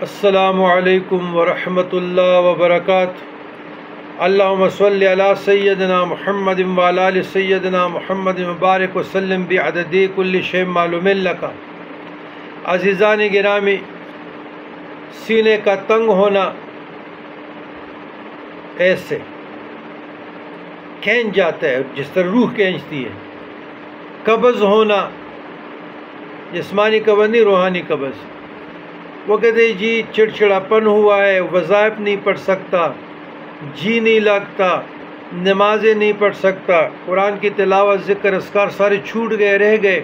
السلام علیکم ورحمۃ اللہ وبرکاتہ۔ اللہم صلی علی سیدنا محمد وعلی آل سیدنا محمد مبارک وسلم بعدد کل شیء معلوم لک۔ عزیزان گرامی، سینے کا تنگ ہونا ایسے کھینچ جاتا ہے جس طرح روح کھینچتی ہے۔ قبض ہونا، جسمانی قبض نہیں، روحانی قبض۔ وہ کہتے ہیں جی چڑچڑاپن ہوا ہے، وظائف نہیں پڑھ سکتا، جی نہیں لگتا، نمازیں نہیں پڑھ سکتا، قرآن کی تلاوت، ذکر، اذکار سارے چھوٹ گئے، رہ گئے،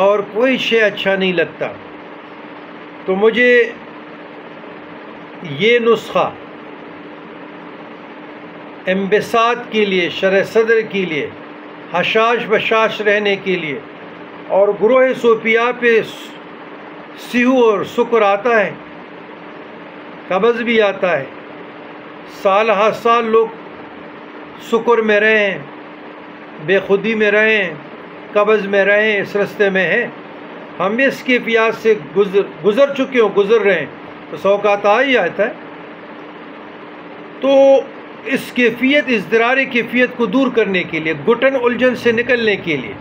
اور کوئی شے اچھا نہیں لگتا۔ تو مجھے یہ نسخہ انبساط کے لیے، شرح صدر کے لیے، حشاش بشاش رہنے کے لیے، اور گروہ صوفیاء پہ سیہو اور سکر آتا ہے، قبض بھی آتا ہے، سال ہر سال لوگ سکر میں رہے ہیں، بے خودی میں رہے ہیں، قبض میں رہے ہیں، اس رستے میں ہیں۔ ہم بھی اس کیفیات سے گزر چکے ہوں، گزر رہے ہیں، تو سوقات آ ہی آتا ہے۔ تو اس کیفیت، اضطراری کیفیت کو دور کرنے کے لیے، گھٹن الجھن سے نکلنے کے لیے،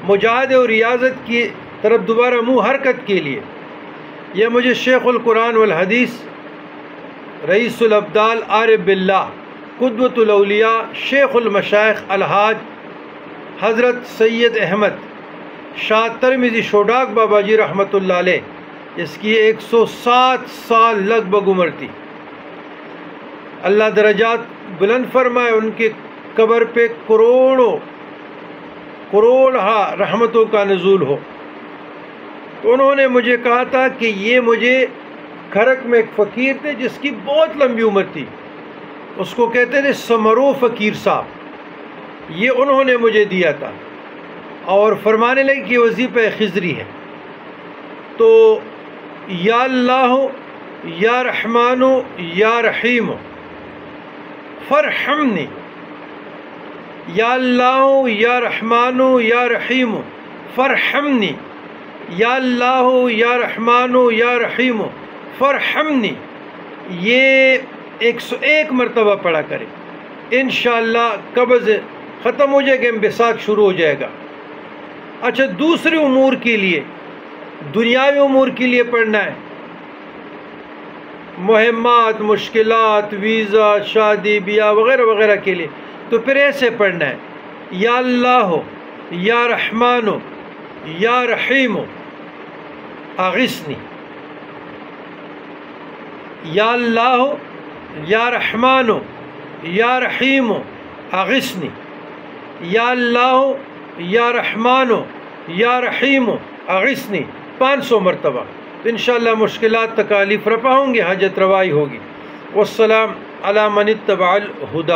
مجاہدے اور ریاضت کی طرف دوبارہ منہ حرکت کے لیے، یہ مجھے شیخ القرآن والحدیث، رئیس الابدال، عارف باللہ، قدوۃ الاولیاء، شیخ المشائخ، الحاج حضرت سید احمد شاہ ترمذی شوڈاک بابا جی رحمۃ اللہ علیہ، اس کی 107 سال لگ بھگ عمر تھی۔ اللہ درجات بلند فرمائے، ان کے قبر پہ کروڑہا رحمتوں کا نزول ہو۔ تو انہوں نے مجھے کہا تھا کہ یہ مجھے کھرک میں ایک فقیر تھے جس کی بہت لمبی عمر تھی، اس کو کہتے تھے سمرو فقیر صاحب، یہ انہوں نے مجھے دیا تھا، اور فرمانے لگے کہ وظیفہ خضری ہے۔ تو یا اللہ یا رحمان یا رحیم فرحمنی، یا اللہ یا رحمان یا رحیم فرحمنی، یا اللہ یا رحمان یا رحیم فرحمنی، یہ 101 مرتبہ پڑھا کرے، انشاءاللہ قبض ختم ہو جائے گا، انبساط شروع ہو جائے گا۔ اچھا، دوسرے امور کے لیے، دنیاوی امور کے لیے پڑھنا ہے، مہمات، مشکلات، ویزا، شادی بیاہ وغیرہ وغیرہ کے لیے، تو پھر ایسے پڑھنا ہے، یا اللہ یا رحمان یا رحیم اغثنی، یا اللہ یا رحمان یا رحیم اغثنی، یا اللہ یا رحمان یا رحیم اغثنی 500 مرتبہ، تو انشاءاللہ مشکلات، تکالیف رفع ہوں گی، حاجت روائی ہوگی۔ والسلام علی من اتبع الہدی۔